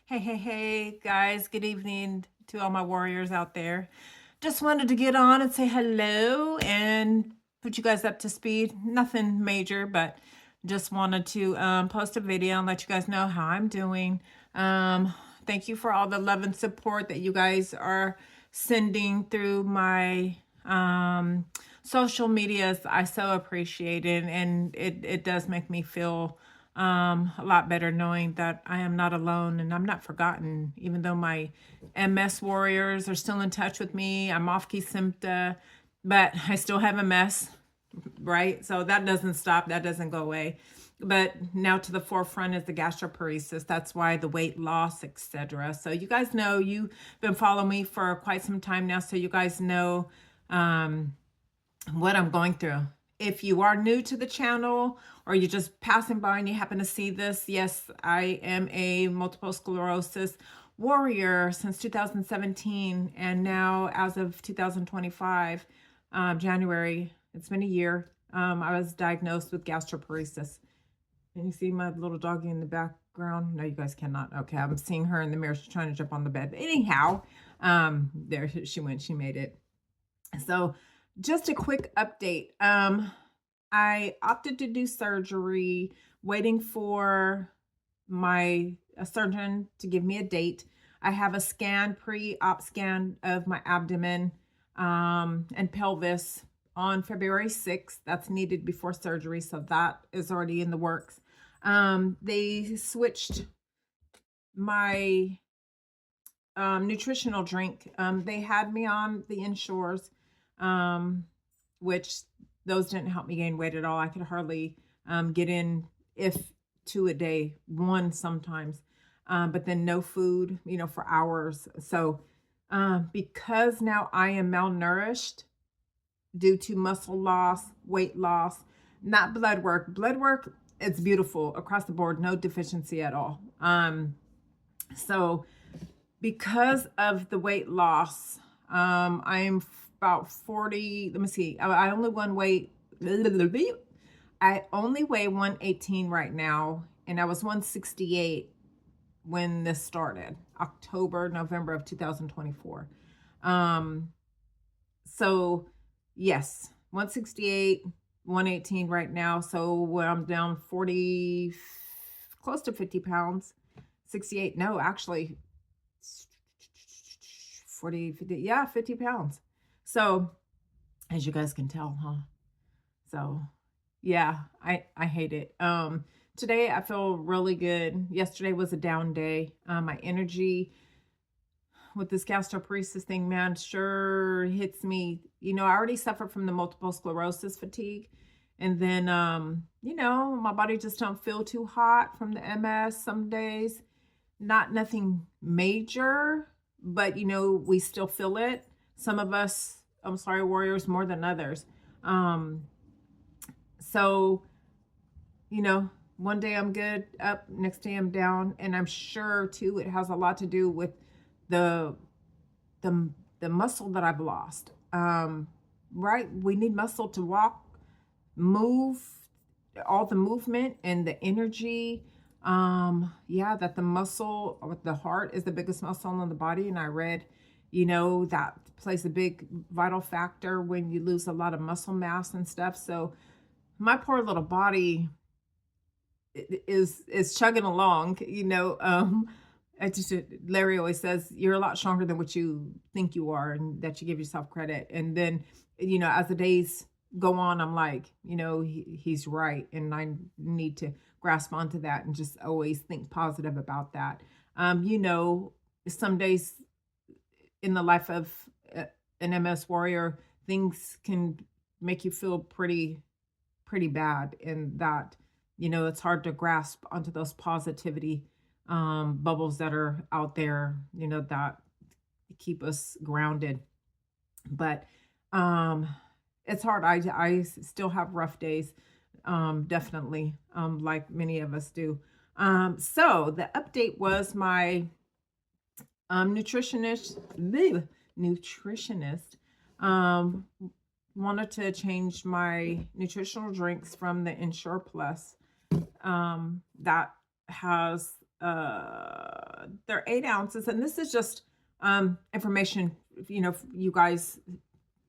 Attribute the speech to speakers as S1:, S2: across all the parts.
S1: Hey, guys. Good evening to all my warriors out there. Just wanted to get on and say hello and put you guys up to speed. Nothing major, but just wanted to post a video and let you guys know how I'm doing. Thank you for all the love and support that you guys are sending through my social medias. I so appreciate it, and it does make me feel a lot better knowing that I am not alone and I'm not forgotten, even though my MS warriors are still in touch with me. I'm off Kesimpta, but I still have MS, right? So that doesn't stop, that doesn't go away. But now to the forefront is the gastroparesis. That's why the weight loss, etc. So you guys know, you've been following me for quite some time now, so you guys know what I'm going through. If you are new to the channel or you're just passing by and you happen to see this, yes, I am a multiple sclerosis warrior since 2017. And now, as of 2025, January, it's been a year, I was diagnosed with gastroparesis. Can you see my little doggy in the background? No, you guys cannot. Okay, I'm seeing her in the mirror. She's trying to jump on the bed. But anyhow, there she went. She made it. So just a quick update. I opted to do surgery, waiting for my a surgeon to give me a date. I have a scan, pre-op scan of my abdomen and pelvis on February 6th. That's needed before surgery, so that is already in the works. They switched my nutritional drink. They had me on the Ensures, which those didn't help me gain weight at all. I could hardly get in, if two a day, one sometimes, but then no food, for hours. So because now I am malnourished due to muscle loss, weight loss, not blood work. Blood work, it's beautiful across the board, no deficiency at all. So because of the weight loss, I'm about 40. Let me see. I only weigh 118 right now, and I was 168 when this started, November of 2024. So yes, 168, 118 right now. So I'm down 40, close to 50 pounds. 68, no, actually 40, 50, yeah, 50 pounds. So as you guys can tell, huh? So yeah, I hate it. Today I feel really good. Yesterday was a down day. My energy with this gastroparesis thing, man, sure hits me. I already suffer from the multiple sclerosis fatigue. And then, my body just don't feel too hot from the MS some days. Nothing major, but we still feel it. Some of us, I'm sorry, warriors, more than others. So, one day I'm good, up, next day I'm down. And I'm sure too, it has a lot to do with the the the muscle that I've lost. Right? We need muscle to walk, move, all the movement and the energy. Yeah, that the muscle with the heart is the biggest muscle in the body. And I read, that plays a big vital factor when you lose a lot of muscle mass and stuff. So my poor little body is chugging along, I just, Larry always says you're a lot stronger than what you think you are, and that you give yourself credit. And then, as the days go on, I'm like, he's right, and I need to grasp onto that and just always think positive about that. Some days in the life of an MS warrior, things can make you feel pretty bad, and that it's hard to grasp onto those positivity bubbles that are out there, that keep us grounded. But it's hard. I still have rough days, definitely, like many of us do. So the update was my nutritionist um wanted to change my nutritional drinks from the Ensure Plus, that has they're 8 ounces, and this is just information. You guys,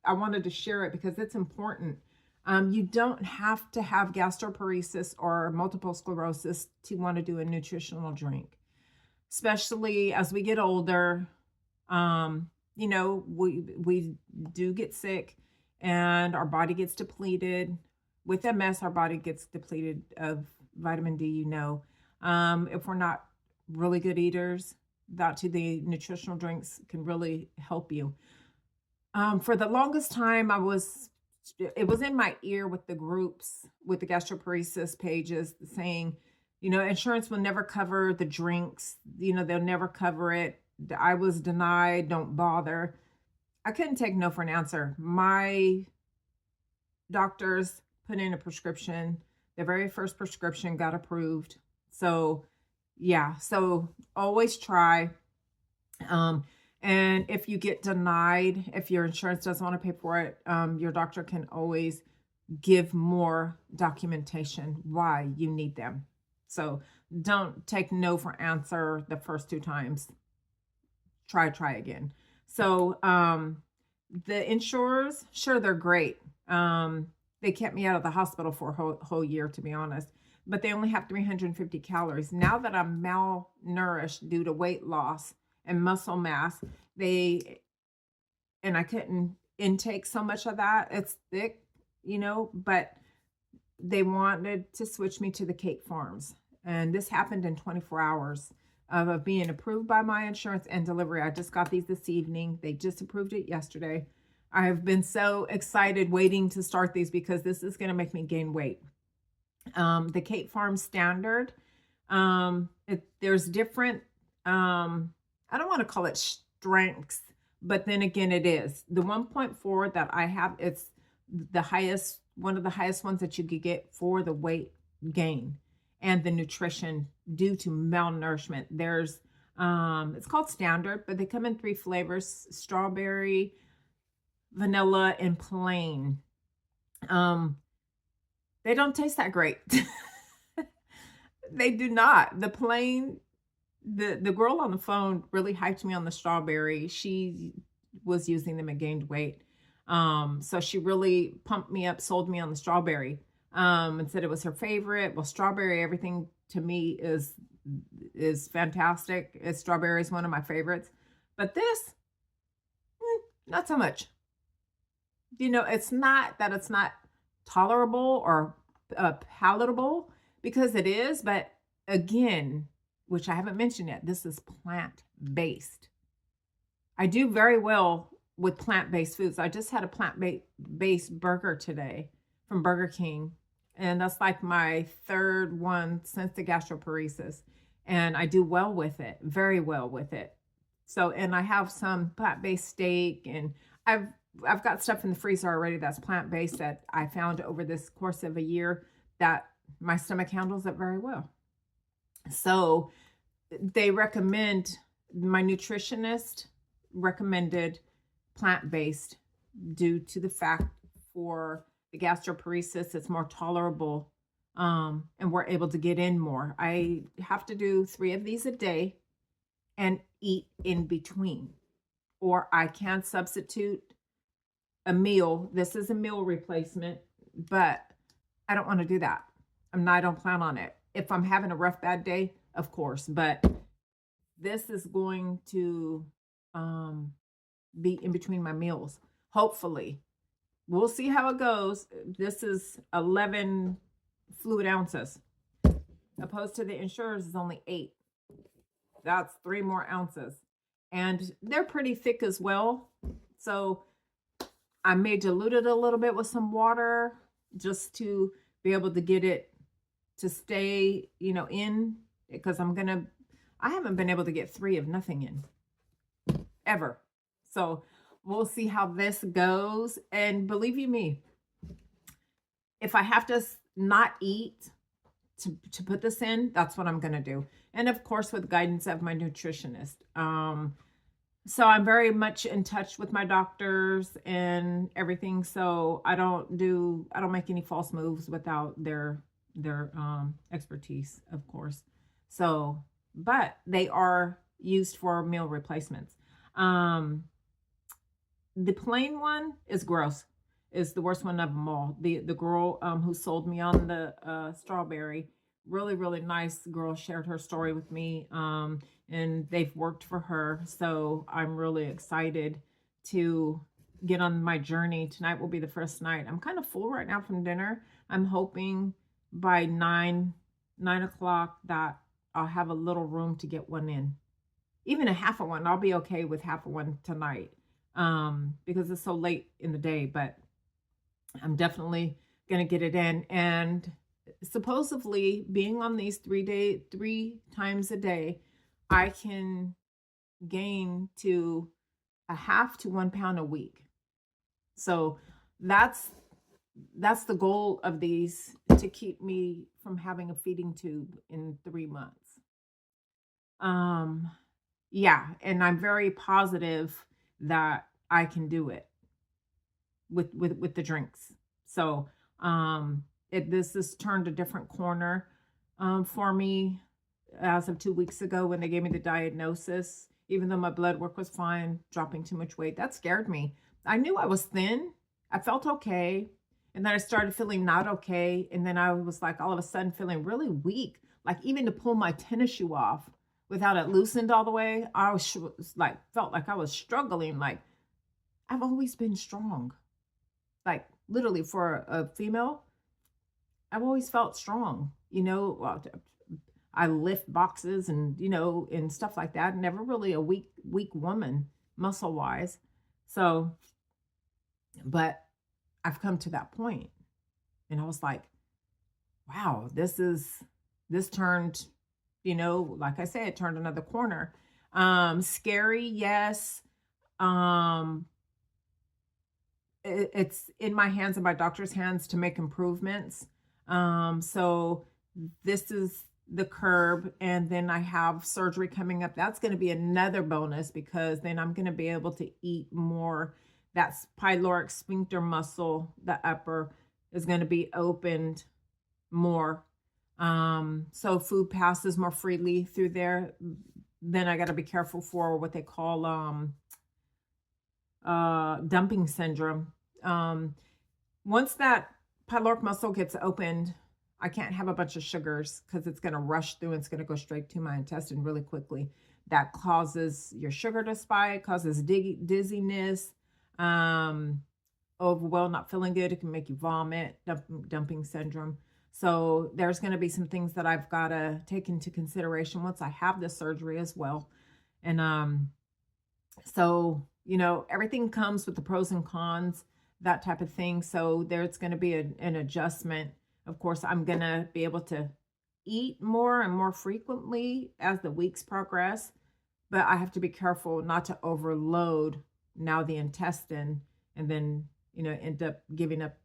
S1: I wanted to share it because it's important. You don't have to have gastroparesis or multiple sclerosis to want to do a nutritional drink, especially as we get older. We do get sick, and our body gets depleted. With MS, our body gets depleted of vitamin D. If we're not really good eaters, the nutritional drinks can really help you. For the longest time, it was in my ear with the groups, with the gastroparesis pages saying, insurance will never cover the drinks, they'll never cover it. I was denied, don't bother. I couldn't take no for an answer. My doctors put in a prescription. The very first prescription got approved. So, yeah, so always try. And if you get denied, if your insurance doesn't want to pay for it, your doctor can always give more documentation why you need them. So don't take no for answer the first 2 times. Try again. So the insurers, sure, they're great. They kept me out of the hospital for a whole year, to be honest. But they only have 350 calories. Now that I'm malnourished due to weight loss and muscle mass, and I couldn't intake so much of that. It's thick, but they wanted to switch me to the cake farms. And this happened in 24 hours of being approved by my insurance and delivery. I just got these this evening. They just approved it yesterday. I have been so excited waiting to start these because this is going to make me gain weight. The Kate Farm Standard, there's different, I don't want to call it strengths, but then again, it is. The 1.4 that I have, it's the highest, one of the highest ones that you could get for the weight gain and the nutrition due to malnourishment. There's, it's called Standard, but they come in 3 flavors: strawberry, vanilla, and plain. They don't taste that great. They do not. The plain, the girl on the phone really hyped me on the strawberry. She was using them and gained weight. So she really pumped me up, sold me on the strawberry, and said it was her favorite. Well, strawberry, everything to me is fantastic. Strawberry is one of my favorites. But this, not so much. It's not that it's not tolerable or palatable, because it is, but again, which I haven't mentioned yet, this is plant-based. I do very well with plant-based foods. I just had a plant-based burger today from Burger King, and that's like my 3rd one since the gastroparesis, and I do well with it, very well with it. So, and I have some plant-based steak, and I've got stuff in the freezer already that's plant-based that I found over this course of a year that my stomach handles it very well. So they recommend, my nutritionist recommended plant-based due to the fact for the gastroparesis, it's more tolerable, and we're able to get in more. I have to do 3 of these a day and eat in between, or I can substitute a meal. This is a meal replacement, but I don't want to do that. I don't plan on it. If I'm having a rough, bad day, of course, but this is going to be in between my meals. Hopefully. We'll see how it goes. This is 11 fluid ounces, opposed to the insurers is only 8. That's 3 more ounces. And they're pretty thick as well. So I may dilute it a little bit with some water just to be able to get it to stay, in, because I haven't been able to get 3 of nothing in ever. So we'll see how this goes. And believe you me, if I have to not eat to put this in, that's what I'm going to do. And of course, with guidance of my nutritionist. So I'm very much in touch with my doctors and everything. So I don't make any false moves without their expertise, of course. So, but they are used for meal replacements. Um, the plain one is gross. Is the worst one of them all. The girl who sold me on the strawberry, really really nice girl, shared her story with me. And they've worked for her, so I'm really excited to get on my journey. Tonight will be the first night. I'm kind of full right now from dinner. I'm hoping by 9 o'clock that I'll have a little room to get one in, even a half of one. I'll be okay with half of one tonight, because it's so late in the day, but I'm definitely going to get it in. And supposedly being on these 3 times a day, I can gain to a half to 1 pound a week. So that's that's the goal of these, to keep me from having a feeding tube in 3 months. Um, yeah, and I'm very positive that I can do it with the drinks. So, this has turned a different corner for me as of 2 weeks ago when they gave me the diagnosis. Even though my blood work was fine, dropping too much weight, that scared me. I knew I was thin. I felt okay. And then I started feeling not okay. And then I was like all of a sudden feeling really weak. Like even to pull my tennis shoe off without it loosened all the way, I was like, felt like I was struggling. Like I've always been strong. Like literally for a female, I've always felt strong. Well, I lift boxes and and stuff like that. Never really a weak woman muscle wise. So, but I've come to that point, and I was like, wow, this turned, like I said, it turned another corner. Scary, yes. Um, it's in my hands and my doctor's hands to make improvements. So this is the curb, and then I have surgery coming up. That's going to be another bonus, because then I'm going to be able to eat more. That's pyloric sphincter muscle, the upper, is going to be opened more. So food passes more freely through there. Then I got to be careful for what they call dumping syndrome. Once that pyloric muscle gets opened, I can't have a bunch of sugars, because it's going to rush through and it's going to go straight to my intestine really quickly. That causes your sugar to spike, causes dizziness, overwhelmed, not feeling good. It can make you vomit, dumping syndrome. So there's going to be some things that I've got to take into consideration once I have the surgery as well. And so, everything comes with the pros and cons, that type of thing. So there's going to be an adjustment. Of course, I'm going to be able to eat more and more frequently as the weeks progress, but I have to be careful not to overload now the intestine, and then, end up giving up,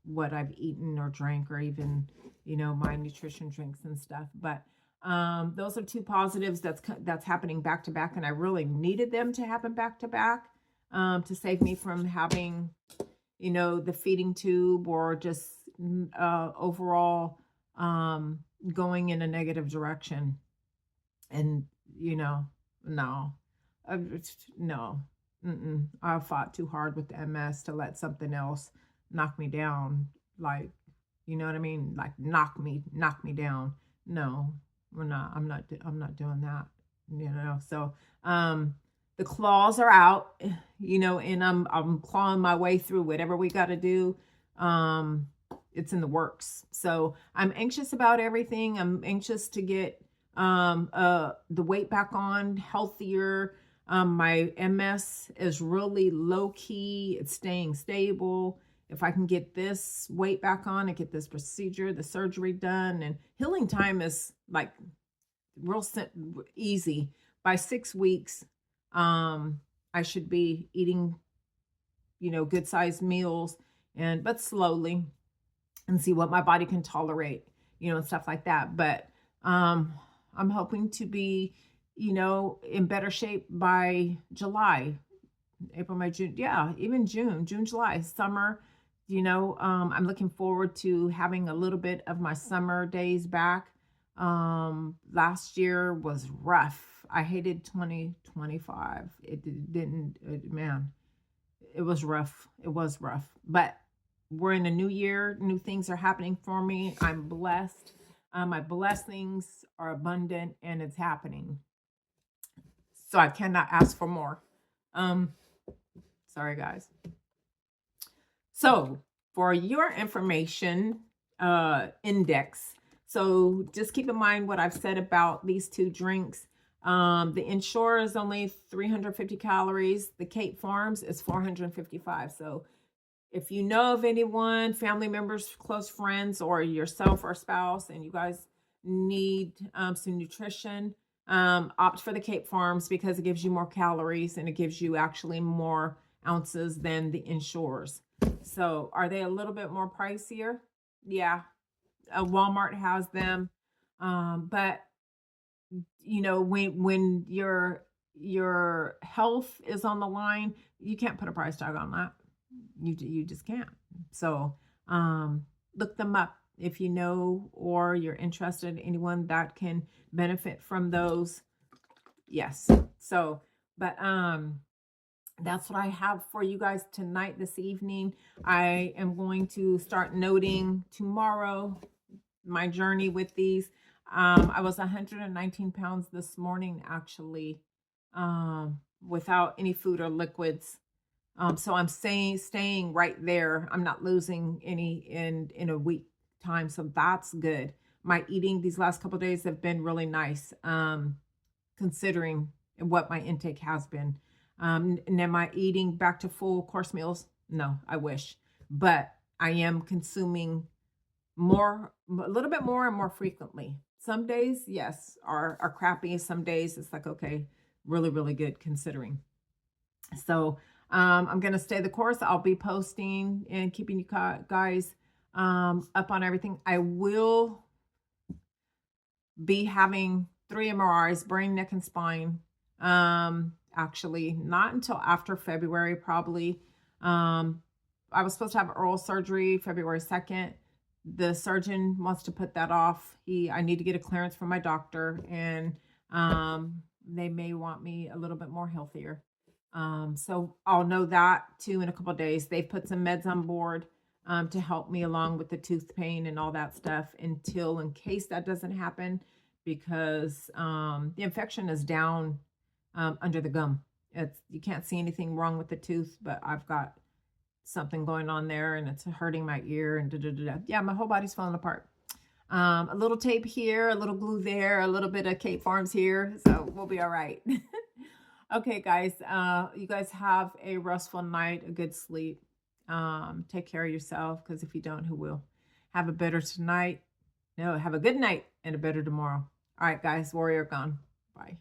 S1: what I've eaten or drank, or even, my nutrition drinks and stuff. But those are two positives that's happening back to back, and I really needed them to happen back to back, to save me from having, the feeding tube, or just overall going in a negative direction. And no, no, I fought too hard with the MS to let something else knock me down. Like, you know what I mean? Like knock me down. No, we're not. I'm not doing that. So the claws are out, and I'm clawing my way through whatever we got to do. It's in the works. So I'm anxious about everything. I'm anxious to get the weight back on, healthier. My MS is really low key. It's staying stable. If I can get this weight back on and get this procedure, the surgery done, and healing time is like real easy. By 6 weeks, I should be eating, good sized meals, but slowly, and see what my body can tolerate, and stuff like that. But I'm hoping to be, in better shape by July, April, May, June. Yeah, even June, July, summer. I'm looking forward to having a little bit of my summer days back. Last year was rough. I hated 2025. Didn't, man, it was rough. It was rough. But we're in a new year. New things are happening for me. I'm blessed. My blessings are abundant and it's happening. So I cannot ask for more. Um, sorry, guys. So for your information index, so just keep in mind what I've said about these two drinks. The Ensure is only 350 calories. The Cape Farms is 455. So if you know of anyone, family members, close friends, or yourself or spouse, and you guys need some nutrition, opt for the Cape Farms because it gives you more calories and it gives you actually more ounces than the Ensures. So are they a little bit more pricier? Yeah, Walmart has them, but you know when your health is on the line, you can't put a price tag on that. You just can't. So look them up if you know or you're interested. Anyone that can benefit from those, yes. So, but that's what I have for you guys tonight, this evening. I am going to start noting tomorrow my journey with these. I was 119 pounds this morning, actually, without any food or liquids. So I'm staying right there. I'm not losing any in a week time, so that's good. My eating these last couple of days have been really nice, considering what my intake has been. And am I eating back to full course meals? No, I wish, but I am consuming more, a little bit more and more frequently. Some days, yes, are crappy. Some days it's like, okay, really, really good considering. So I'm going to stay the course. I'll be posting and keeping you guys up on everything. I will be having 3 MRIs, brain, neck, and spine. Actually, not until after February, probably. I was supposed to have oral surgery February 2nd. The surgeon wants to put that off. I need to get a clearance from my doctor, and they may want me a little bit more healthier. So I'll know that too in a couple of days. They've put some meds on board to help me along with the tooth pain and all that stuff until in case that doesn't happen, because the infection is down under the gum. You can't see anything wrong with the tooth, but I've got something going on there and it's hurting my ear and yeah, my whole body's falling apart. A little tape here, a little glue there, a little bit of Cape Farms here, so we'll be all right. Okay, guys, you guys have a restful night, a good sleep. Take care of yourself, because if you don't, who will? Have a better tonight. No, have a good night and a better tomorrow. All right, guys, warrior gone. Bye.